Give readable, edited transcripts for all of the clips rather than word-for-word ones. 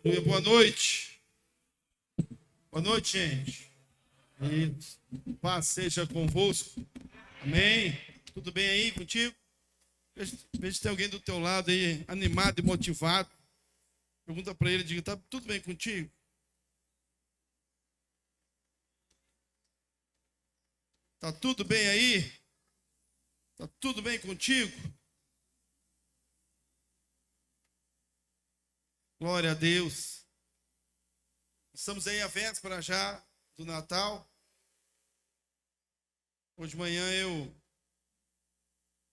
Boa noite. Boa noite, gente. Paz seja convosco. Amém. Tudo bem aí contigo? Veja se tem alguém do teu lado aí, animado e motivado. Pergunta para ele, diga, tá tudo bem contigo? Tá tudo bem aí? Tá tudo bem contigo? Glória a Deus. Estamos aí à véspera já do Natal. Hoje de manhã eu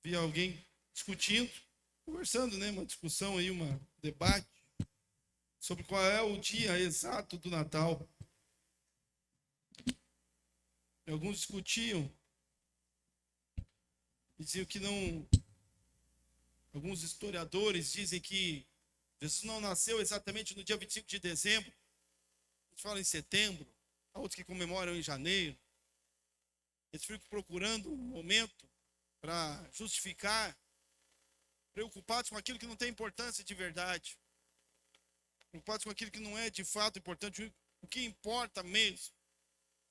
vi alguém discutindo, conversando, né? Uma discussão aí, um debate sobre qual é o dia exato do Natal. Alguns discutiam, diziam que não. Alguns historiadores dizem que Jesus não nasceu exatamente no dia 25 de dezembro. A gente fala em setembro, há outros que comemoram em janeiro. Eles ficam procurando um momento para justificar, preocupados com aquilo que não tem importância de verdade, preocupados com aquilo que não é de fato importante. O que importa mesmo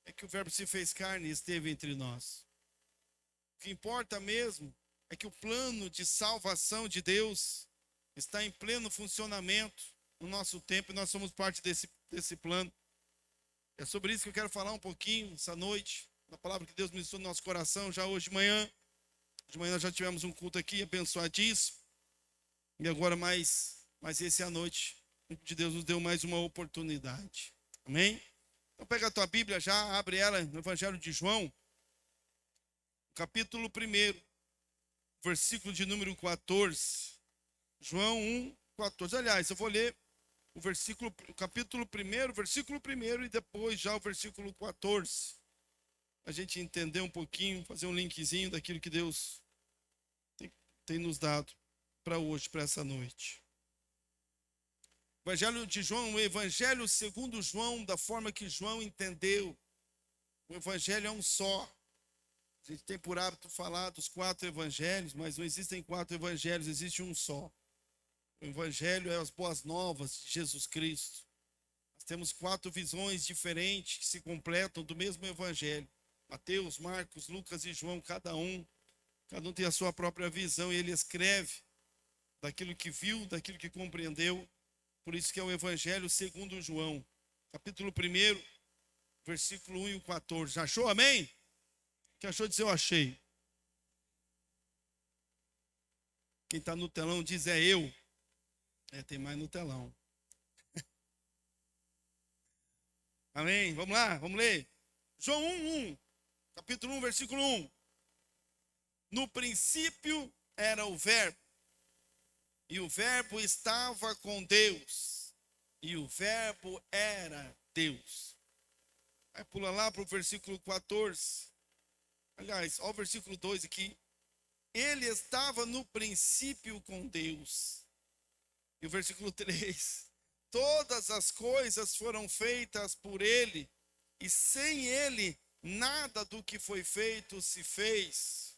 é que o Verbo se fez carne e esteve entre nós. O que importa mesmo é que o plano de salvação de Deus está em pleno funcionamento no nosso tempo e nós somos parte desse plano. É sobre isso que eu quero falar um pouquinho essa noite, na palavra que Deus ministrou no nosso coração já hoje de manhã. De manhã nós já tivemos um culto aqui abençoadíssimo. E agora mais esse à noite, de Deus nos deu mais uma oportunidade. Amém? Então pega a tua Bíblia já, abre ela no Evangelho de João, capítulo 1, versículo de número 14. João 1, 14. Aliás, eu vou ler o capítulo 1, versículo 1 e depois já o versículo 14. A gente entender um pouquinho, fazer um linkzinho daquilo que Deus tem nos dado para hoje, para essa noite. Evangelho de João, o Evangelho segundo João, da forma que João entendeu. O Evangelho é um só. A gente tem por hábito falar dos 4 evangelhos, mas não existem 4 evangelhos, existe um só. O Evangelho é as boas novas de Jesus Cristo. Nós temos 4 visões diferentes que se completam do mesmo Evangelho. Mateus, Marcos, Lucas e João, cada um tem a sua própria visão e ele escreve daquilo que viu, daquilo que compreendeu. Por isso que é o Evangelho segundo João, capítulo 1, versículo 1 e 14. Já achou, amém? Quem achou dizer eu achei. Quem está no telão diz é eu. Tem mais no telão. Amém? Vamos lá, vamos ler. João 1, capítulo 1, versículo 1. No princípio era o Verbo, e o Verbo estava com Deus, e o Verbo era Deus. Aí pula lá para o versículo 14. Aliás, olha o versículo 2 aqui. Ele estava no princípio com Deus. E o versículo 3. Todas as coisas foram feitas por ele, e sem ele nada do que foi feito se fez.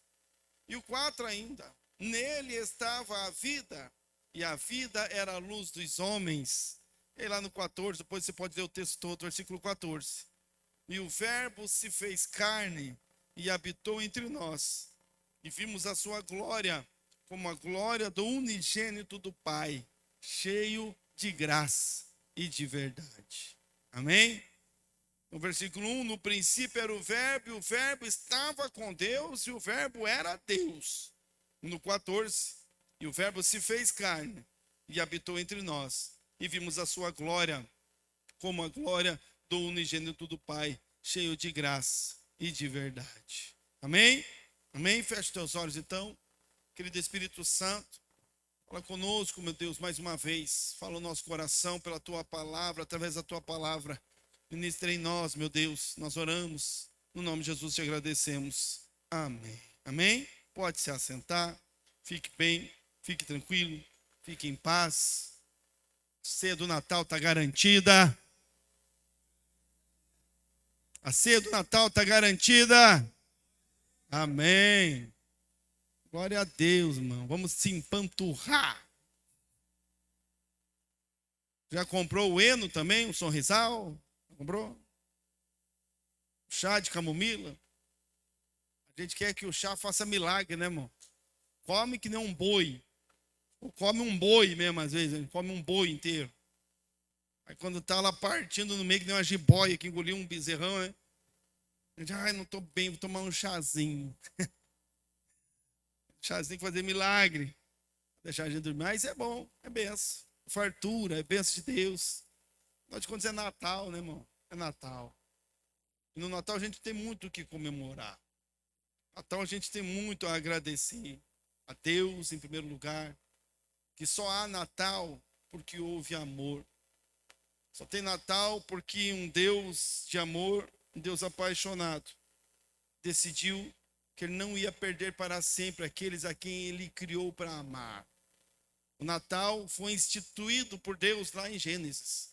E o 4 ainda. Nele estava a vida, e a vida era a luz dos homens. E lá no 14, depois você pode ler o texto todo, versículo 14. E o Verbo se fez carne e habitou entre nós. E vimos a sua glória, como a glória do unigênito do Pai, cheio de graça e de verdade. Amém? No versículo 1, no princípio era o Verbo, e o Verbo estava com Deus, e o Verbo era Deus. No 14, e o Verbo se fez carne e habitou entre nós. E vimos a sua glória, como a glória do unigênito do Pai, cheio de graça e de verdade. Amém? Amém? Feche teus olhos então. Querido Espírito Santo, fala conosco, meu Deus, mais uma vez. Fala o nosso coração pela tua palavra, através da tua palavra. Ministra em nós, meu Deus. Nós oramos. No nome de Jesus te agradecemos. Amém. Amém? Pode se assentar. Fique bem, fique tranquilo, fique em paz. A ceia do Natal está garantida. A ceia do Natal está garantida. Amém. Glória a Deus, irmão. Vamos se empanturrar. Já comprou o heno também, o sorrisal? Comprou? Chá de camomila? A gente quer que o chá faça milagre, né, irmão? Come que nem um boi. Ou come um boi mesmo, às vezes. Come um boi inteiro. Aí quando tá lá partindo no meio, que nem uma jiboia que engoliu um bezerrão, né? A gente, ai, não tô bem, vou tomar um chazinho. Chazinho que fazer milagre. Deixar a gente dormir. Mas é bom, é benção. Fartura, é benção de Deus. Afinal de contas é Natal, né, irmão? É Natal. E no Natal a gente tem muito o que comemorar. Natal a gente tem muito a agradecer a Deus em primeiro lugar. Que só há Natal porque houve amor. Só tem Natal porque um Deus de amor, um Deus apaixonado, decidiu que ele não ia perder para sempre aqueles a quem ele criou para amar. O Natal foi instituído por Deus lá em Gênesis.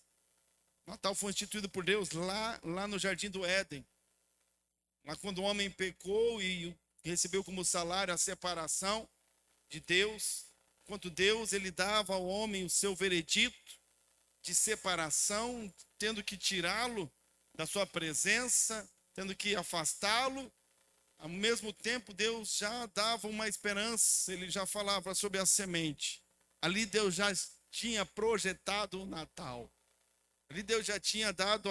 O Natal foi instituído por Deus lá no Jardim do Éden. Lá quando o homem pecou e recebeu como salário a separação de Deus, enquanto Deus ele dava ao homem o seu veredito de separação, tendo que tirá-lo da sua presença, tendo que afastá-lo. Ao mesmo tempo, Deus já dava uma esperança, ele já falava sobre a semente. Ali Deus já tinha projetado o Natal. Ali Deus já tinha dado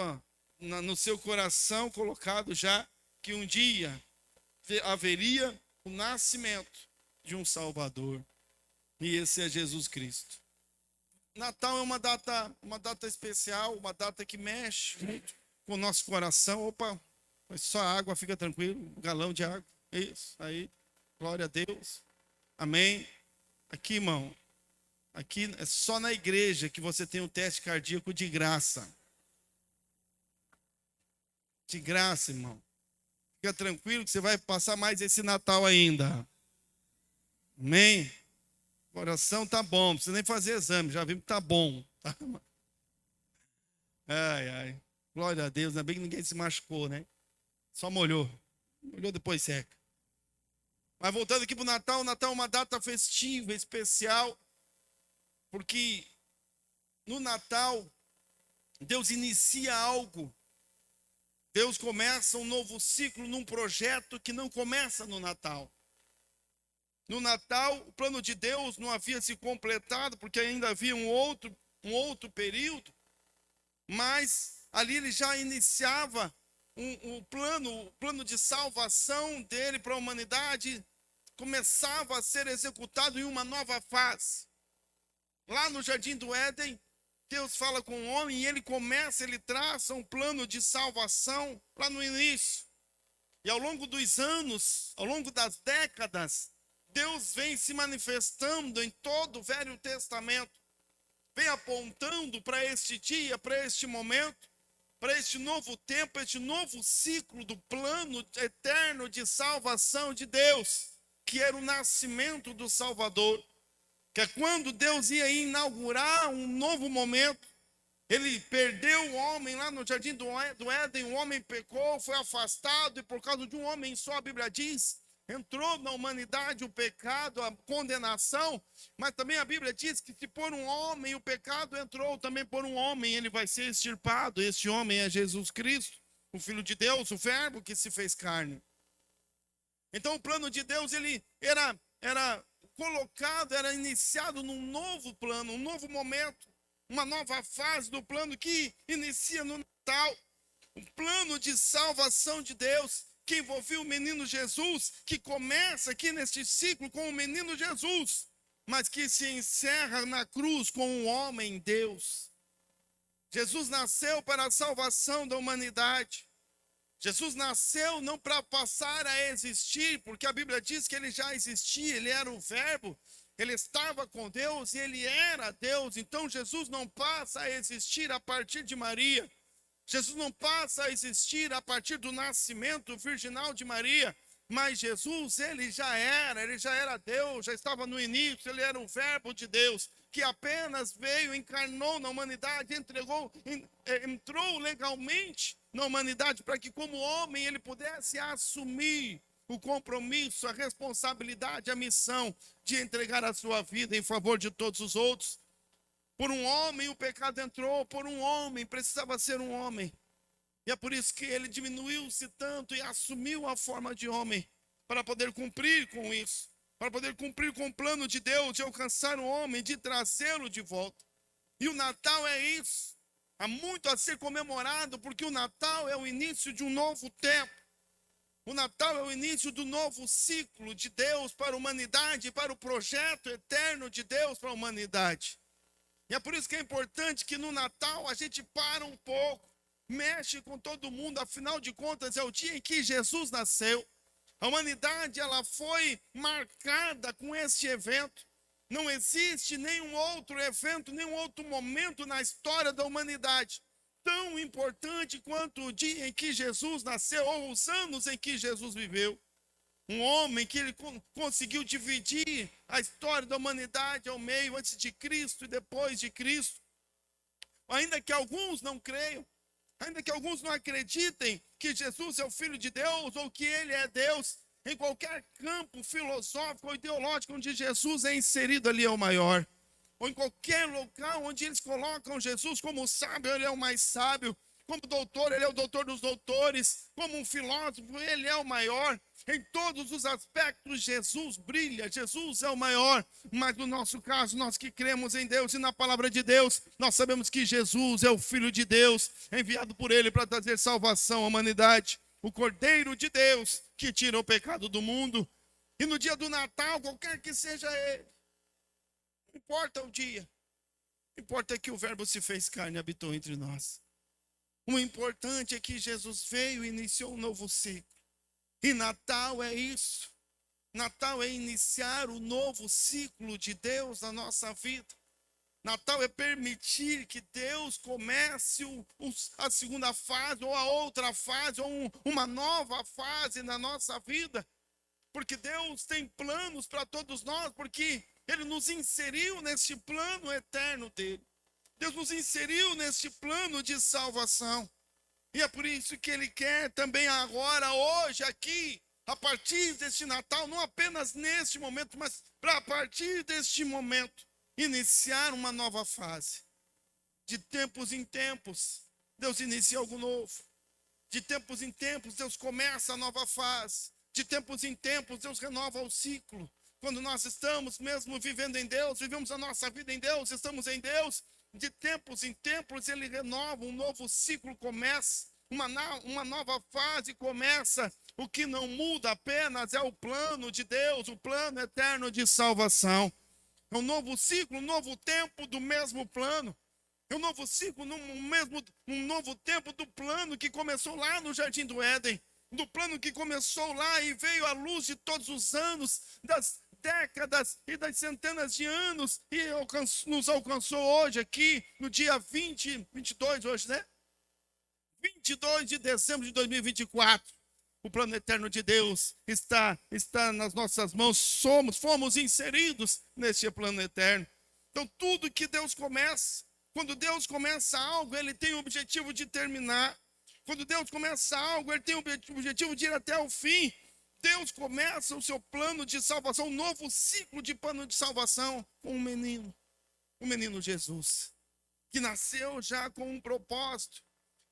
no seu coração, colocado já que um dia haveria o nascimento de um Salvador. E esse é Jesus Cristo. Natal é uma data especial, uma data que mexe muito com o nosso coração. Opa, só água, fica tranquilo, um galão de água. Isso, aí, glória a Deus. Amém. Aqui, irmão, aqui é só na igreja que você tem um teste cardíaco de graça. De graça, irmão. Fica tranquilo que você vai passar mais esse Natal ainda. Amém. O coração tá bom, não precisa nem fazer exame, já vimos que tá bom. Tá? Ai, ai. Glória a Deus, ainda bem que ninguém se machucou, né? Só molhou. Molhou, depois seca. Mas voltando aqui para o Natal é uma data festiva, especial, porque no Natal, Deus inicia algo. Deus começa um novo ciclo num projeto que não começa no Natal. No Natal, o plano de Deus não havia se completado, porque ainda havia um outro período, mas ali ele já iniciava o plano de salvação dele para a humanidade, começava a ser executado em uma nova fase. Lá no Jardim do Éden, Deus fala com o homem e ele traça um plano de salvação lá no início. E ao longo dos anos, ao longo das décadas, Deus vem se manifestando em todo o Velho Testamento, vem apontando para este dia, para este momento, para este novo tempo, este novo ciclo do plano eterno de salvação de Deus, que era o nascimento do Salvador, que é quando Deus ia inaugurar um novo momento. Ele perdeu o homem lá no Jardim do Éden, o homem pecou, foi afastado, e por causa de um homem só, a Bíblia diz, entrou na humanidade o pecado, a condenação, mas também a Bíblia diz que se por um homem o pecado entrou, também por um homem ele vai ser extirpado. Este homem é Jesus Cristo, o Filho de Deus, o Verbo que se fez carne. Então o plano de Deus ele era colocado, era iniciado num novo plano, um novo momento, uma nova fase do plano que inicia no Natal, um plano de salvação de Deus, que envolveu o menino Jesus, que começa aqui neste ciclo com o menino Jesus, mas que se encerra na cruz com o homem Deus. Jesus nasceu para a salvação da humanidade. Jesus nasceu não para passar a existir, porque a Bíblia diz que ele já existia, ele era o Verbo, ele estava com Deus e ele era Deus. Então Jesus não passa a existir a partir de Maria. Jesus não passa a existir a partir do nascimento virginal de Maria, mas Jesus, ele já era Deus, já estava no início, ele era o Verbo de Deus, que apenas veio, encarnou na humanidade, entrou legalmente na humanidade, para que como homem ele pudesse assumir o compromisso, a responsabilidade, a missão de entregar a sua vida em favor de todos os outros. Por um homem o pecado entrou, por um homem precisava ser um homem. E é por isso que ele diminuiu-se tanto e assumiu a forma de homem, para poder cumprir com isso, para poder cumprir com o plano de Deus de alcançar o homem, de trazê-lo de volta. E o Natal é isso. Há muito a ser comemorado, porque o Natal é o início de um novo tempo. O Natal é o início do novo ciclo de Deus para a humanidade, para o projeto eterno de Deus para a humanidade. E é por isso que é importante que no Natal a gente para um pouco, mexe com todo mundo, afinal de contas é o dia em que Jesus nasceu. A humanidade ela foi marcada com este evento. Não existe nenhum outro evento, nenhum outro momento na história da humanidade tão importante quanto o dia em que Jesus nasceu, ou os anos em que Jesus viveu. Um homem que ele conseguiu dividir a história da humanidade ao meio, antes de Cristo e depois de Cristo. Ainda que alguns não creiam, ainda que alguns não acreditem que Jesus é o Filho de Deus ou que ele é Deus, em qualquer campo filosófico ou ideológico onde Jesus é inserido, ali é o maior. Ou em qualquer local onde eles colocam Jesus como sábio, ele é o mais sábio. Como doutor, ele é o doutor dos doutores. Como um filósofo, ele é o maior. Em todos os aspectos, Jesus brilha, Jesus é o maior. Mas no nosso caso, nós que cremos em Deus e na palavra de Deus, nós sabemos que Jesus é o Filho de Deus, enviado por ele para trazer salvação à humanidade. O Cordeiro de Deus que tira o pecado do mundo. E no dia do Natal, qualquer que seja ele, não importa o dia, o importante é que o Verbo se fez carne e habitou entre nós. O importante é que Jesus veio e iniciou um novo ciclo. E Natal é isso. Natal é iniciar o novo ciclo de Deus na nossa vida. Natal é permitir que Deus comece a segunda fase, ou a outra fase, ou uma nova fase na nossa vida. Porque Deus tem planos para todos nós, porque ele nos inseriu neste plano eterno dele. Deus nos inseriu neste plano de salvação. E é por isso que ele quer também agora, hoje, aqui, a partir deste Natal, não apenas neste momento, mas para a partir deste momento, iniciar uma nova fase. De tempos em tempos, Deus inicia algo novo. De tempos em tempos, Deus começa a nova fase. De tempos em tempos, Deus renova o ciclo. Quando nós estamos mesmo vivendo em Deus, vivemos a nossa vida em Deus, estamos em Deus, de tempos em tempos ele renova, um novo ciclo começa, uma nova fase começa. O que não muda apenas é o plano de Deus, o plano eterno de salvação. É um novo ciclo, um novo tempo do mesmo plano. É um novo ciclo, um novo tempo do plano que começou lá no Jardim do Éden. Do plano que começou lá e veio à luz de todos os anos, das décadas e das centenas de anos, e nos alcançou hoje aqui, no dia 22 hoje, né? 22 de dezembro de 2024. O plano eterno de Deus está nas nossas mãos. Fomos inseridos nesse plano eterno. Então, tudo que Deus começa, quando Deus começa algo, ele tem o objetivo de terminar. Quando Deus começa algo, ele tem o objetivo de ir até o fim. Deus começa o seu plano de salvação, um novo ciclo de plano de salvação com um menino. O menino Jesus, que nasceu já com um propósito.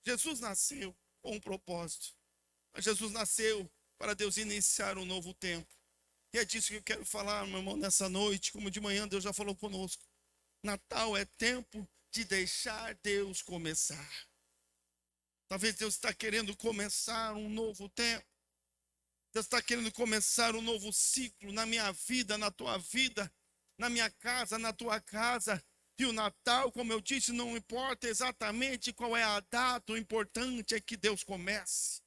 Jesus nasceu com um propósito. Jesus nasceu para Deus iniciar um novo tempo. E é disso que eu quero falar, meu irmão, nessa noite. Como de manhã Deus já falou conosco. Natal é tempo de deixar Deus começar. Talvez Deus está querendo começar um novo tempo. Deus está querendo começar um novo ciclo na minha vida, na tua vida, na minha casa, na tua casa. E o Natal, como eu disse, não importa exatamente qual é a data, o importante é que Deus comece.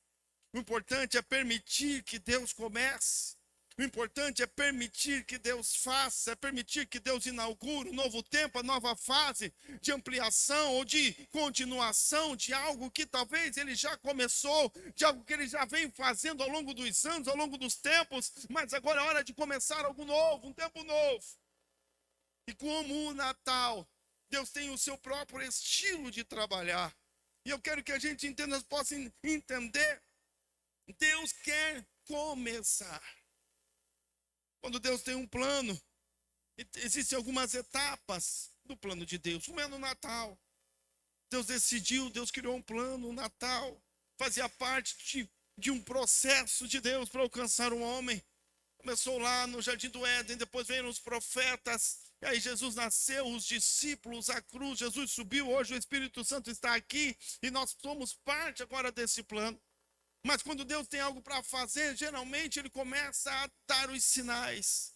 O importante é permitir que Deus comece. O importante é permitir que Deus faça, é permitir que Deus inaugure um novo tempo, a nova fase de ampliação ou de continuação de algo que talvez ele já começou, de algo que ele já vem fazendo ao longo dos anos, ao longo dos tempos, mas agora é hora de começar algo novo, um tempo novo. E como o Natal, Deus tem o seu próprio estilo de trabalhar. E eu quero que a gente entenda, possa entender, Deus quer começar. Quando Deus tem um plano, existem algumas etapas do plano de Deus, como é no Natal. Deus decidiu, Deus criou um plano, o Natal fazia parte de um processo de Deus para alcançar um homem. Começou lá no Jardim do Éden, depois veio os profetas, e aí Jesus nasceu, os discípulos, a cruz, Jesus subiu, hoje o Espírito Santo está aqui, e nós somos parte agora desse plano. Mas quando Deus tem algo para fazer, geralmente Ele começa a dar os sinais.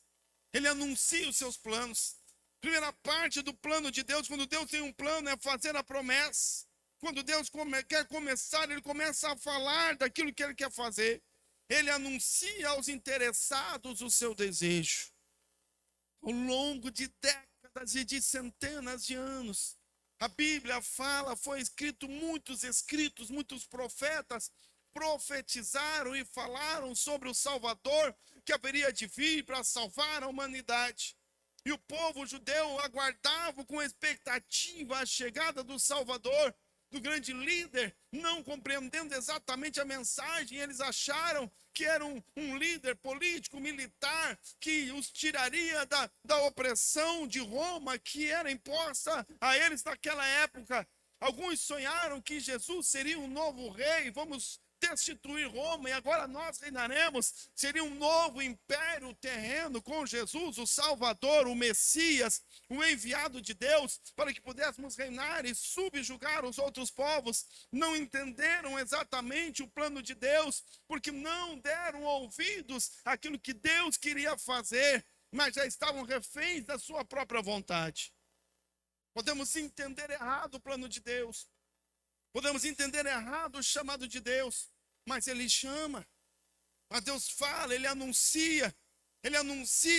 Ele anuncia os seus planos. Primeira parte do plano de Deus, quando Deus tem um plano, é fazer a promessa. Quando Deus quer começar, Ele começa a falar daquilo que Ele quer fazer. Ele anuncia aos interessados o seu desejo. Ao longo de décadas e de centenas de anos, a Bíblia fala, foi escrito muitos escritos, muitos profetas profetizaram e falaram sobre o Salvador que haveria de vir para salvar a humanidade. E o povo judeu aguardava com expectativa a chegada do Salvador, do grande líder, não compreendendo exatamente a mensagem. Eles acharam que era um líder político, militar, que os tiraria da opressão de Roma, que era imposta a eles naquela época. Alguns sonharam que Jesus seria um novo rei, vamos destituir Roma e agora nós reinaremos. Seria um novo império terreno com Jesus, o Salvador, o Messias, o enviado de Deus, para que pudéssemos reinar e subjugar os outros povos. Não entenderam exatamente o plano de Deus, porque não deram ouvidos àquilo que Deus queria fazer, mas já estavam reféns da sua própria vontade. Podemos entender errado o plano de Deus. Podemos entender errado o chamado de Deus, mas Ele chama, mas Deus fala, Ele anuncia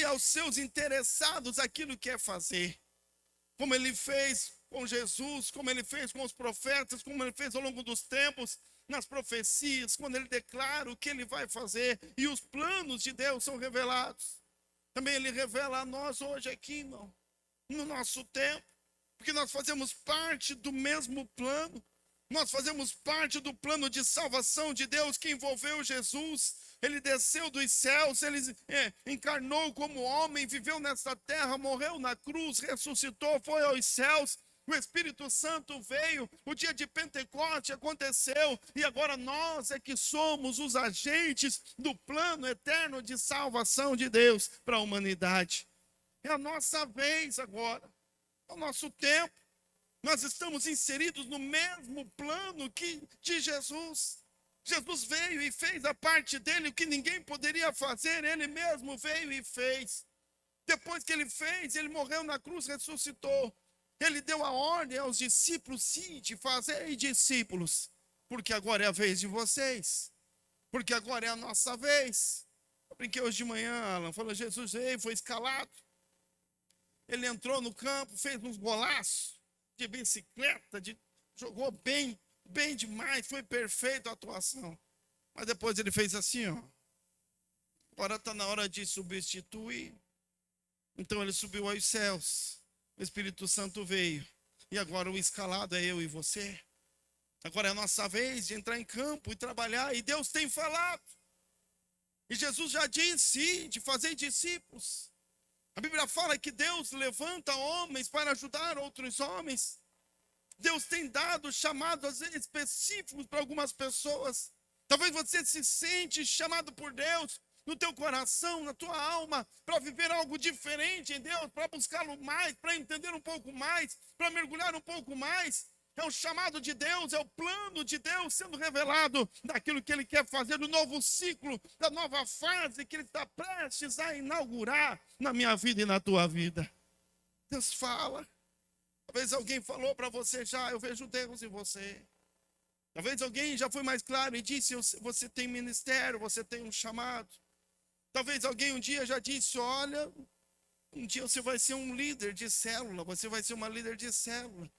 aos seus interessados aquilo que quer fazer. Como Ele fez com Jesus, como Ele fez com os profetas, como Ele fez ao longo dos tempos, nas profecias, quando Ele declara o que Ele vai fazer, e os planos de Deus são revelados. Também Ele revela a nós hoje aqui, irmão, no nosso tempo, porque nós fazemos parte do mesmo plano. Nós fazemos parte do plano de salvação de Deus que envolveu Jesus. Ele desceu dos céus, Ele encarnou como homem, viveu nesta terra, morreu na cruz, ressuscitou, foi aos céus. O Espírito Santo veio, o dia de Pentecoste aconteceu, e agora nós é que somos os agentes do plano eterno de salvação de Deus para a humanidade. É a nossa vez agora, é o nosso tempo. Nós estamos inseridos no mesmo plano que de Jesus. Jesus veio e fez a parte dele, o que ninguém poderia fazer, Ele mesmo veio e fez. Depois que Ele fez, Ele morreu na cruz, ressuscitou. Ele deu a ordem aos discípulos, sim, de fazerem discípulos, porque agora é a vez de vocês, porque agora é a nossa vez. Eu brinquei hoje de manhã, Alan, falou, Jesus veio, foi escalado. Ele entrou no campo, fez uns golaços de bicicleta, jogou bem demais, foi perfeita a atuação. Mas depois ele fez assim, ó. Agora está na hora de substituir. Então ele subiu aos céus. O Espírito Santo veio. E agora o escalado é eu e você. Agora é a nossa vez de entrar em campo e trabalhar. E Deus tem falado. E Jesus já disse de fazer discípulos. A Bíblia fala que Deus levanta homens para ajudar outros homens. Deus tem dado chamados específicos para algumas pessoas. Talvez você se sente chamado por Deus no teu coração, na tua alma, para viver algo diferente em Deus, para buscá-lo mais, para entender um pouco mais, para mergulhar um pouco mais. É o chamado de Deus, é o plano de Deus sendo revelado daquilo que Ele quer fazer, do novo ciclo, da nova fase que Ele está prestes a inaugurar na minha vida e na tua vida. Deus fala. Talvez alguém falou para você já, eu vejo Deus em você. Talvez alguém já foi mais claro e disse, você tem ministério, você tem um chamado. Talvez alguém um dia já disse, olha, um dia você vai ser um líder de célula, você vai ser uma líder de célula.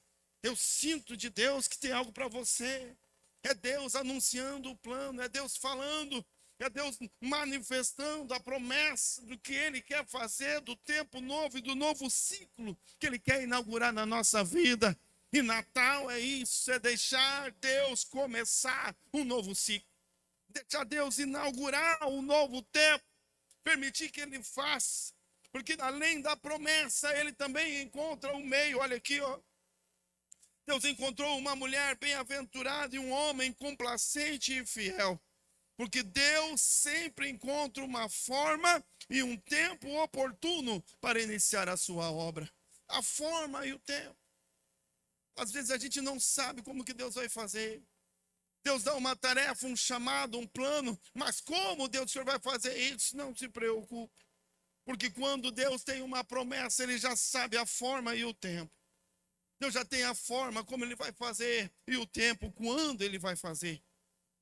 Eu sinto de Deus que tem algo para você. É Deus anunciando o plano, é Deus falando, é Deus manifestando a promessa do que Ele quer fazer, do tempo novo e do novo ciclo que Ele quer inaugurar na nossa vida. E Natal é isso, é deixar Deus começar um novo ciclo. Deixar Deus inaugurar um novo tempo, permitir que Ele faça. Porque além da promessa, ele também encontra o meio. Olha aqui, ó. Deus encontrou uma mulher bem-aventurada e um homem complacente e fiel. Porque Deus sempre encontra uma forma e um tempo oportuno para iniciar a sua obra. A forma e o tempo. Às vezes a gente não sabe como que Deus vai fazer. Deus dá uma tarefa, um chamado, um plano, mas como Deus o Senhor vai fazer isso? Não se preocupe. Porque quando Deus tem uma promessa, Ele já sabe a forma e o tempo. Deus já tem a forma, como Ele vai fazer, e o tempo, quando Ele vai fazer.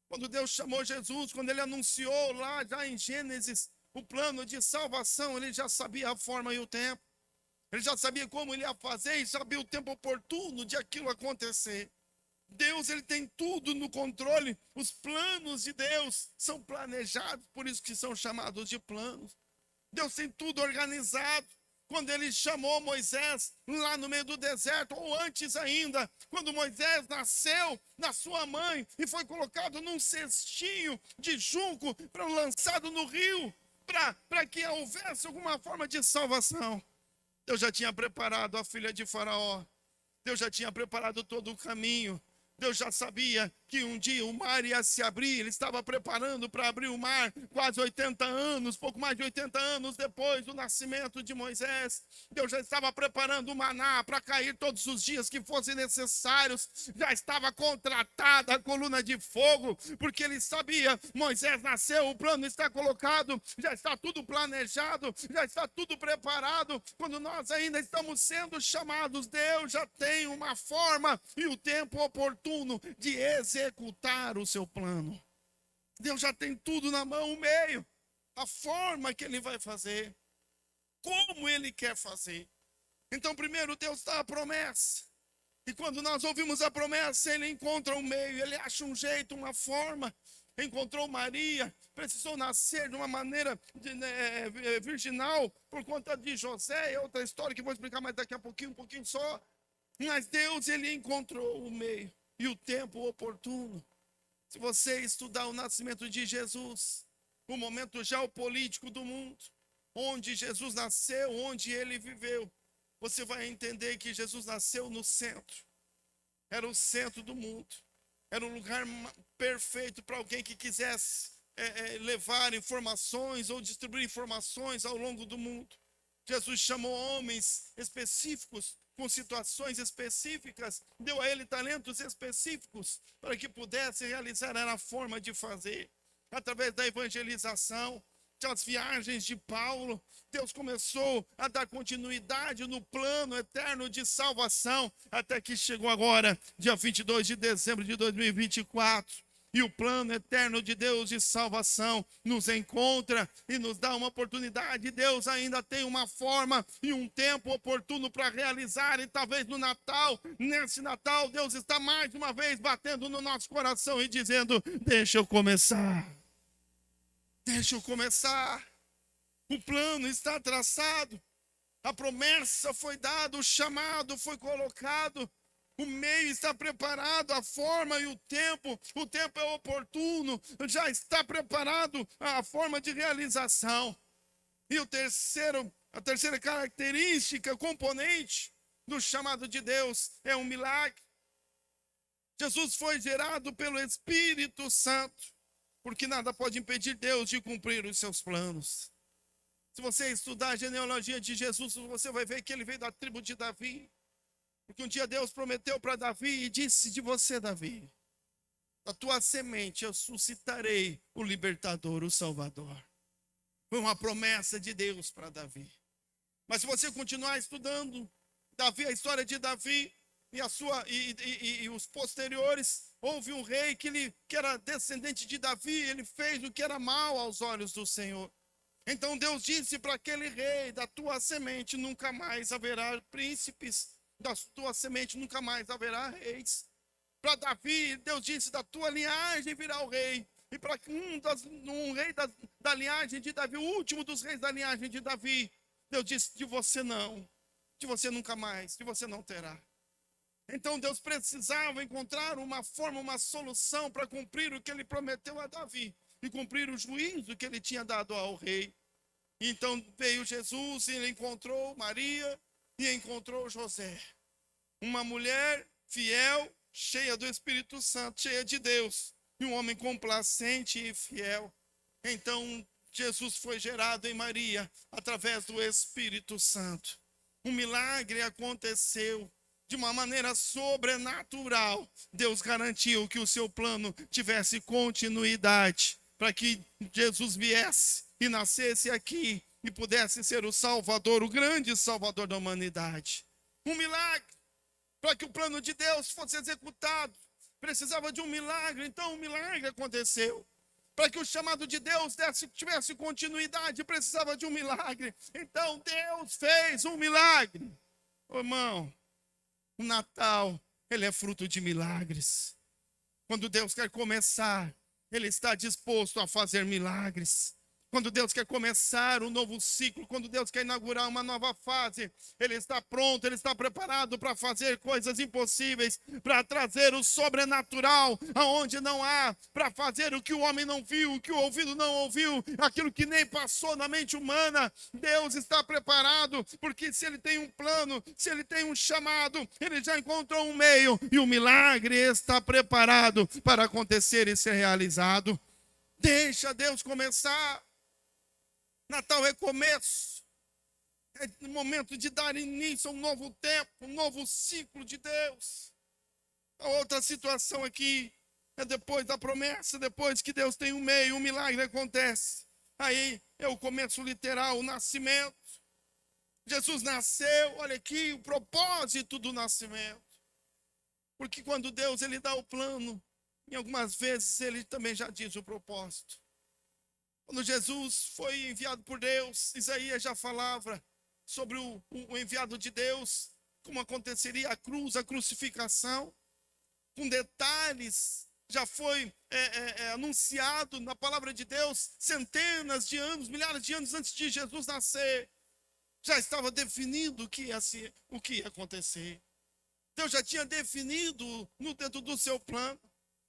Quando Deus chamou Jesus, quando Ele anunciou lá já em Gênesis o plano de salvação, Ele já sabia a forma e o tempo. Ele já sabia como Ele ia fazer e sabia o tempo oportuno de aquilo acontecer. Deus, Ele tem tudo no controle. Os planos de Deus são planejados, por isso que são chamados de planos. Deus tem tudo organizado. Quando Ele chamou Moisés lá no meio do deserto, ou antes ainda, quando Moisés nasceu na sua mãe e foi colocado num cestinho de junco lançado no rio, para que houvesse alguma forma de salvação. Deus já tinha preparado a filha de Faraó. Deus já tinha preparado todo o caminho. Deus já sabia que um dia o mar ia se abrir. Ele estava preparando para abrir o mar quase 80 anos, pouco mais de 80 anos depois do nascimento de Moisés. Deus já estava preparando o maná para cair todos os dias que fossem necessários. Já estava contratada a coluna de fogo, porque ele sabia, Moisés nasceu, o plano está colocado, já está tudo planejado, já está tudo preparado. Quando nós ainda estamos sendo chamados, Deus já tem uma forma e o tempo oportuno de executar o seu plano. Deus já tem tudo na mão, o meio, a forma que Ele vai fazer, como Ele quer fazer. Então, primeiro, Deus dá a promessa. E quando nós ouvimos a promessa, Ele encontra um meio, Ele acha um jeito, uma forma. Encontrou Maria, precisou nascer de uma maneira virginal por conta de José. É outra história que vou explicar mais daqui a pouquinho, um pouquinho só. Mas Deus, Ele encontrou o meio e o tempo oportuno. Se você estudar o nascimento de Jesus, o momento geopolítico do mundo, onde Jesus nasceu, onde Ele viveu, você vai entender que Jesus nasceu no centro. Era o centro do mundo. Era um lugar perfeito para alguém que quisesse levar informações ou distribuir informações ao longo do mundo. Jesus chamou homens específicos, com situações específicas, deu a ele talentos específicos para que pudesse realizar a forma de fazer. Através da evangelização, das viagens de Paulo, Deus começou a dar continuidade no plano eterno de salvação, até que chegou agora, dia 22 de dezembro de 2024. E o plano eterno de Deus de salvação nos encontra e nos dá uma oportunidade. Deus ainda tem uma forma e um tempo oportuno para realizar. E talvez no Natal, nesse Natal, Deus está mais uma vez batendo no nosso coração e dizendo: deixa eu começar. Deixa eu começar. O plano está traçado. A promessa foi dada, o chamado foi colocado. O meio está preparado, a forma e o tempo é oportuno, já está preparado a forma de realização. E a terceira característica, componente do chamado de Deus é um milagre. Jesus foi gerado pelo Espírito Santo, porque nada pode impedir Deus de cumprir os seus planos. Se você estudar a genealogia de Jesus, você vai ver que ele veio da tribo de Davi. Porque um dia Deus prometeu para Davi e disse: de você, Davi, da tua semente eu suscitarei o libertador, o Salvador. Foi uma promessa de Deus para Davi. Mas se você continuar estudando Davi, a história de Davi e os posteriores, houve um rei que era descendente de Davi, ele fez o que era mal aos olhos do Senhor. Então Deus disse para aquele rei: da tua semente nunca mais haverá príncipes, da tua semente nunca mais haverá reis. Para Davi, Deus disse: da tua linhagem virá o rei. E para um rei da linhagem de Davi, o último dos reis da linhagem de Davi, Deus disse: de você não, de você nunca mais, de você não terá. Então Deus precisava encontrar uma forma, uma solução para cumprir o que ele prometeu a Davi e cumprir o juízo que ele tinha dado ao rei. Então veio Jesus e ele encontrou Maria e encontrou José. Uma mulher fiel, cheia do Espírito Santo, cheia de Deus. E um homem complacente e fiel. Então Jesus foi gerado em Maria através do Espírito Santo. Um milagre aconteceu. De uma maneira sobrenatural, Deus garantiu que o seu plano tivesse continuidade, para que Jesus viesse e nascesse aqui e pudesse ser o Salvador, o grande Salvador da humanidade. Um milagre, para que o plano de Deus fosse executado, precisava de um milagre, então um milagre aconteceu. Para que o chamado de Deus tivesse continuidade, precisava de um milagre. Então Deus fez um milagre. Ô, irmão, o Natal, ele é fruto de milagres. Quando Deus quer começar, ele está disposto a fazer milagres. Quando Deus quer começar um novo ciclo, quando Deus quer inaugurar uma nova fase, ele está pronto, ele está preparado para fazer coisas impossíveis, para trazer o sobrenatural aonde não há, para fazer o que o homem não viu, o que o ouvido não ouviu, aquilo que nem passou na mente humana. Deus está preparado, porque se ele tem um plano, se ele tem um chamado, ele já encontrou um meio, e o milagre está preparado para acontecer e ser realizado. Deixa Deus começar. Natal é começo, é momento de dar início a um novo tempo, um novo ciclo de Deus. A outra situação aqui é depois da promessa, depois que Deus tem um meio, um milagre acontece. Aí é o começo literal, o nascimento. Jesus nasceu, olha aqui o propósito do nascimento. Porque quando Deus ele dá o plano, em algumas vezes ele também já diz o propósito. Quando Jesus foi enviado por Deus, Isaías já falava sobre o enviado de Deus, como aconteceria a cruz, a crucificação, com detalhes, já foi anunciado na palavra de Deus, centenas de anos, milhares de anos antes de Jesus nascer, já estava definido o que ia acontecer. Deus já tinha definido dentro do seu plano.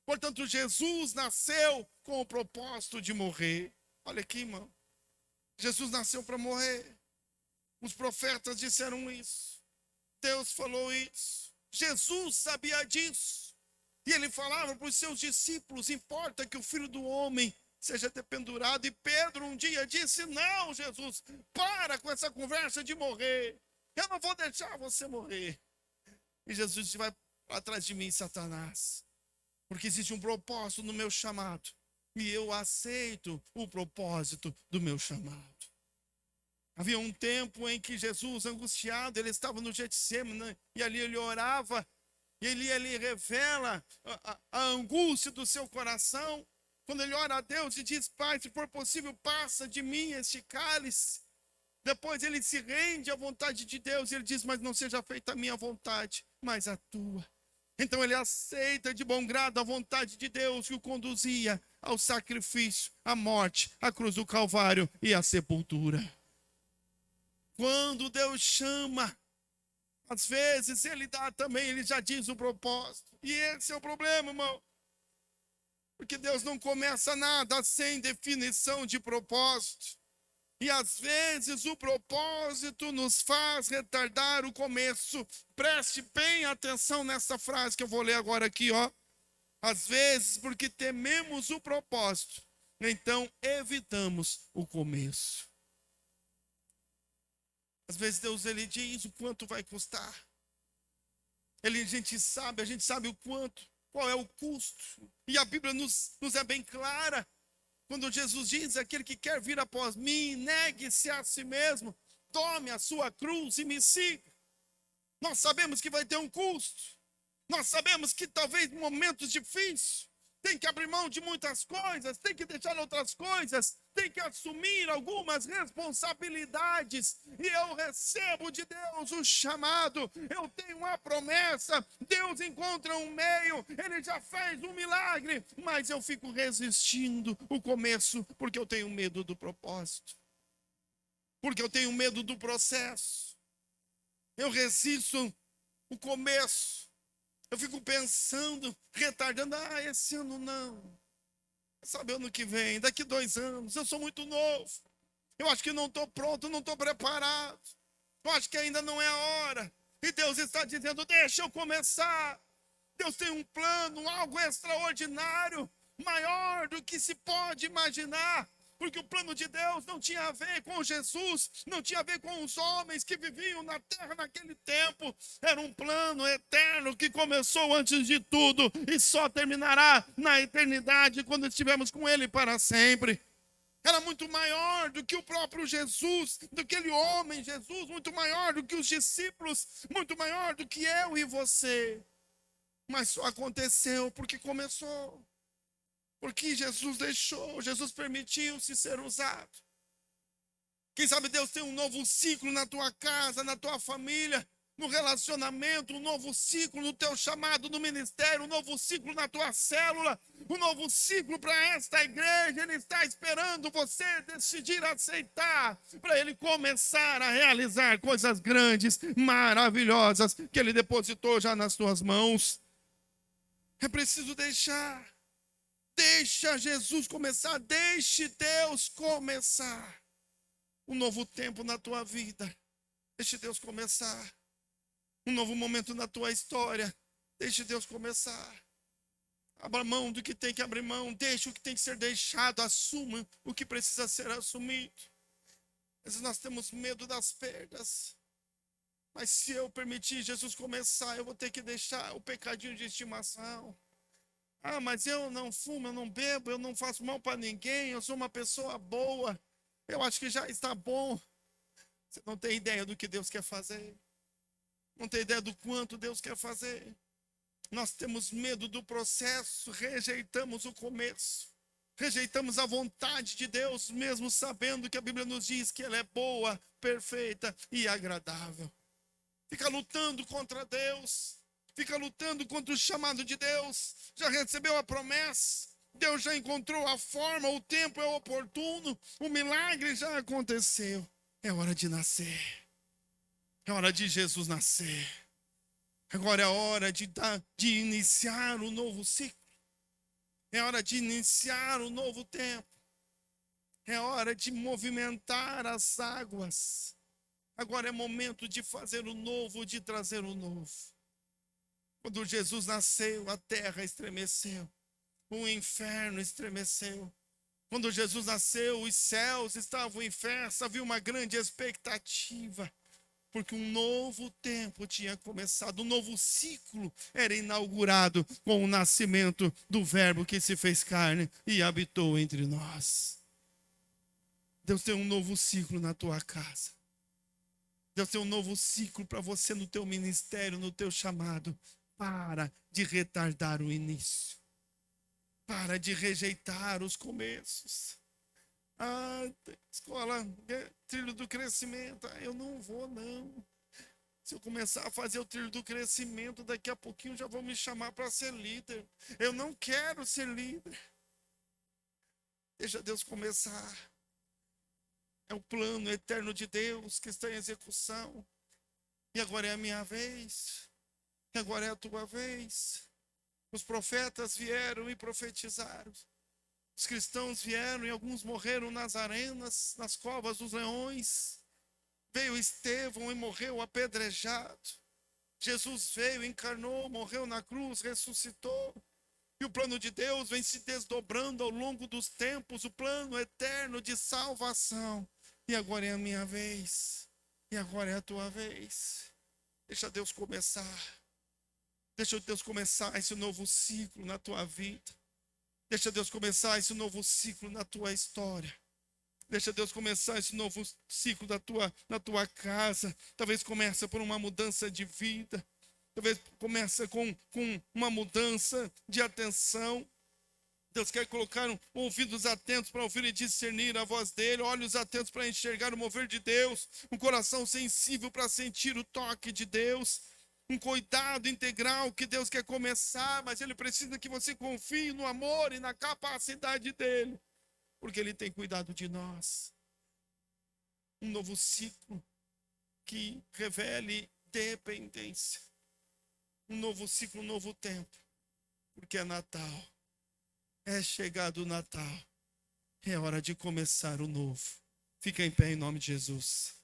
Portanto, Jesus nasceu com o propósito de morrer. Olha aqui, irmão. Jesus nasceu para morrer. Os profetas disseram isso. Deus falou isso. Jesus sabia disso. E ele falava para os seus discípulos: importa que o Filho do Homem seja dependurado. E Pedro um dia disse: não, Jesus, para com essa conversa de morrer. Eu não vou deixar você morrer. E Jesus disse: vai atrás de mim, Satanás. Porque existe um propósito no meu chamado. E eu aceito o propósito do meu chamado. Havia um tempo em que Jesus, angustiado, ele estava no Getsêmani, e ali ele orava, e ele revela a angústia do seu coração. Quando ele ora a Deus e diz: Pai, se for possível, passa de mim este cálice. Depois ele se rende à vontade de Deus, e ele diz: mas não seja feita a minha vontade, mas a tua. Então ele aceita de bom grado a vontade de Deus que o conduzia ao sacrifício, à morte, à cruz do Calvário e à sepultura. Quando Deus chama, às vezes ele dá também, ele já diz o propósito. E esse é o problema, irmão. Porque Deus não começa nada sem definição de propósito. E às vezes o propósito nos faz retardar o começo. Preste bem atenção nessa frase que eu vou ler agora aqui, ó. Às vezes, porque tememos o propósito, então evitamos o começo. Às vezes Deus ele diz o quanto vai custar. A gente sabe o quanto, qual é o custo. E a Bíblia nos é bem clara. Quando Jesus diz: aquele que quer vir após mim, negue-se a si mesmo, tome a sua cruz e me siga. Nós sabemos que vai ter um custo. Nós sabemos que talvez em momentos difíceis, tem que abrir mão de muitas coisas, tem que deixar outras coisas, tem que assumir algumas responsabilidades. E eu recebo de Deus o chamado, eu tenho uma promessa, Deus encontra um meio, Ele já fez um milagre, mas eu fico resistindo o começo, porque eu tenho medo do propósito, porque eu tenho medo do processo. Eu resisto o começo. Eu fico pensando, retardando: esse ano não. Sabe, ano que vem, daqui 2 anos, eu sou muito novo. Eu acho que não estou pronto, não estou preparado. Eu acho que ainda não é a hora. E Deus está dizendo, deixa eu começar. Deus tem um plano, algo extraordinário, maior do que se pode imaginar. Porque o plano de Deus não tinha a ver com Jesus, não tinha a ver com os homens que viviam na terra naquele tempo. Era um plano eterno que começou antes de tudo e só terminará na eternidade quando estivermos com Ele para sempre. Era muito maior do que o próprio Jesus, do que aquele homem Jesus, muito maior do que os discípulos, muito maior do que eu e você. Mas só aconteceu porque começou. Porque Jesus deixou, Jesus permitiu-se ser usado. Quem sabe Deus tem um novo ciclo na tua casa, na tua família, no relacionamento, um novo ciclo no teu chamado, no ministério, um novo ciclo na tua célula, um novo ciclo para esta igreja. Ele está esperando você decidir aceitar, para Ele começar a realizar coisas grandes, maravilhosas, que Ele depositou já nas tuas mãos. É preciso deixar. Deixa Jesus começar, deixe Deus começar um novo tempo na tua vida. Deixe Deus começar um novo momento na tua história. Deixe Deus começar. Abra mão do que tem que abrir mão, deixe o que tem que ser deixado, assuma o que precisa ser assumido. Às vezes nós temos medo das perdas, mas se eu permitir Jesus começar, eu vou ter que deixar o pecadinho de estimação. Ah, mas eu não fumo, eu não bebo, eu não faço mal para ninguém, eu sou uma pessoa boa. Eu acho que já está bom. Você não tem ideia do que Deus quer fazer. Não tem ideia do quanto Deus quer fazer. Nós temos medo do processo, rejeitamos o começo. Rejeitamos a vontade de Deus, mesmo sabendo que a Bíblia nos diz que ela é boa, perfeita e agradável. Fica lutando contra Deus. Fica lutando contra o chamado de Deus. Já recebeu a promessa. Deus já encontrou a forma, o tempo é oportuno. O milagre já aconteceu. É hora de nascer. É hora de Jesus nascer. Agora é hora de iniciar o novo ciclo. É hora de iniciar o novo tempo. É hora de movimentar as águas. Agora é momento de fazer o novo, de trazer o novo. Quando Jesus nasceu, a terra estremeceu, o inferno estremeceu. Quando Jesus nasceu, os céus estavam em festa, havia uma grande expectativa, porque um novo tempo tinha começado, um novo ciclo era inaugurado com o nascimento do Verbo que se fez carne e habitou entre nós. Deus tem um novo ciclo na tua casa. Deus tem um novo ciclo para você no teu ministério, no teu chamado. Para de retardar o início. Para de rejeitar os começos. Ah, escola, trilho do crescimento. Eu não vou, não. Se eu começar a fazer o trilho do crescimento, daqui a pouquinho já vão me chamar para ser líder. Eu não quero ser líder. Deixa Deus começar. É o plano eterno de Deus que está em execução. E agora é a minha vez. E agora é a tua vez. Os profetas vieram e profetizaram. Os cristãos vieram e alguns morreram nas arenas, nas covas dos leões. Veio Estevão e morreu apedrejado. Jesus veio, encarnou, morreu na cruz, ressuscitou. E o plano de Deus vem se desdobrando ao longo dos tempos, o plano eterno de salvação. E agora é a minha vez. E agora é a tua vez. Deixa Deus começar. Deixa Deus começar esse novo ciclo na tua vida. Deixa Deus começar esse novo ciclo na tua história. Deixa Deus começar esse novo ciclo na tua casa. Talvez comece por uma mudança de vida. Talvez comece com uma mudança de atenção. Deus quer colocar ouvidos atentos para ouvir e discernir a voz dele, olhos atentos para enxergar o mover de Deus, um coração sensível para sentir o toque de Deus, um cuidado integral que Deus quer começar, mas Ele precisa que você confie no amor e na capacidade dEle, porque Ele tem cuidado de nós. Um novo ciclo que revele dependência. Um novo ciclo, um novo tempo, porque é Natal. É chegado o Natal, é hora de começar o novo. Fica em pé em nome de Jesus.